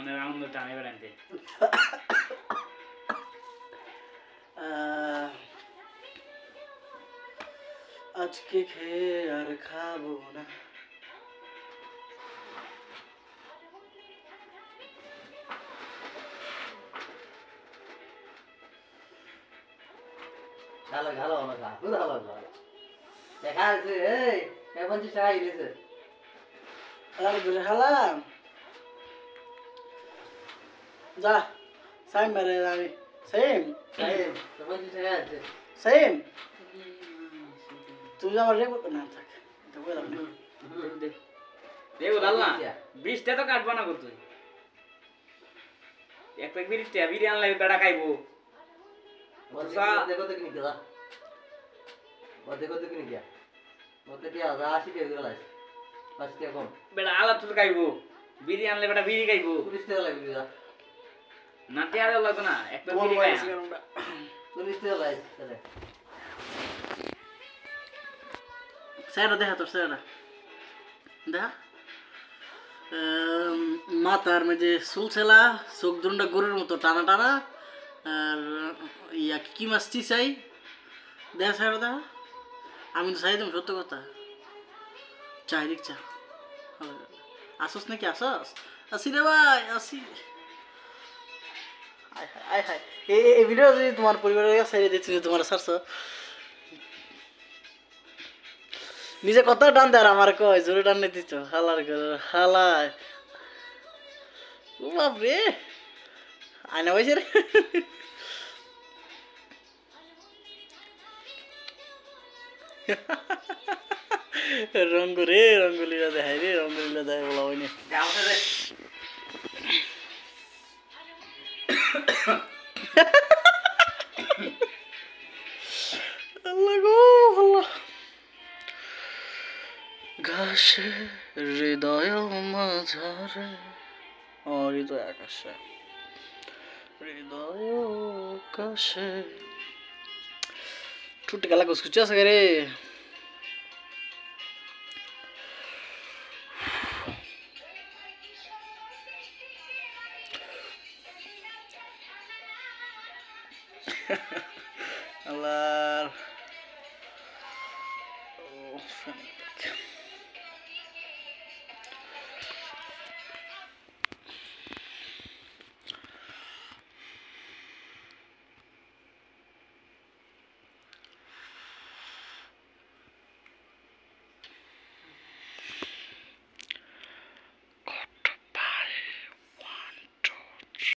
মনের আনন্দটা আমি বেড়াইতে আজকে খেয়ে আর খাবো না। ভালো ভালো ভালো ভালো ভালো দেখা আছে এই 50 টাকা দিয়েছে আর ঘুরে খালাম যা সাইম মেরে আমি সেম এই 50 টাকা আছে সেম তুই আমার রেকর্ড না থাক তো বললাম না দেখো দাল্লা 20 টা তো কাটবা না গো তুই এক প্যাক বিড়ি আনলে বেড়া খাইবো দেখো তো কিনি দাদা দেখো তো কিনি গিয়া মতে কি 80 টাকা দিলা 5 টাকা কম বেড়া আলা তুই খাইবো বিড়ি আনলে বেড়া বিড়ি খাইবো 30 টাকা লাগবে দাদা না তে আর লাগতো না এক প্যাক বিড়ি খাই 30 টাকা লাগবে তাহলে স্যার দেখা তোর স্যার দেখা মাথার মধ্যে চুলছেলা চোখ দুটা গরুর মতো টানা টানা আর ইয়া কি মাছটি চাই দেখা স্যার দেখা আমি তো চাই তুমি সত্য কথা চাই দেখ চা আসস নাকি আসস আসি রে ভাই আসি আয় হায় এই ভিডিও যদি তোমার পরিবারের কাছে ছেড়ে দিচ্ছি তোমার সারছ নিজে কত টান দেয় আমার কয় জোরে টান নিয়ে দিচ্ছ হালার ঘর হালায় ও বাপরে আয়না বসে রে রঙ্গ রে রঙ্গলীলা দেখায় রে রঙ্গলীলা দেখায় বলা হয়নি আল্লাহ গো আল্লাহ ঘাসে হৃদয় মাঝারে হৃদয় আকাশে হৃদয় আকাশে টুটি গালা কুচকুচি আছে রে আল্লাহ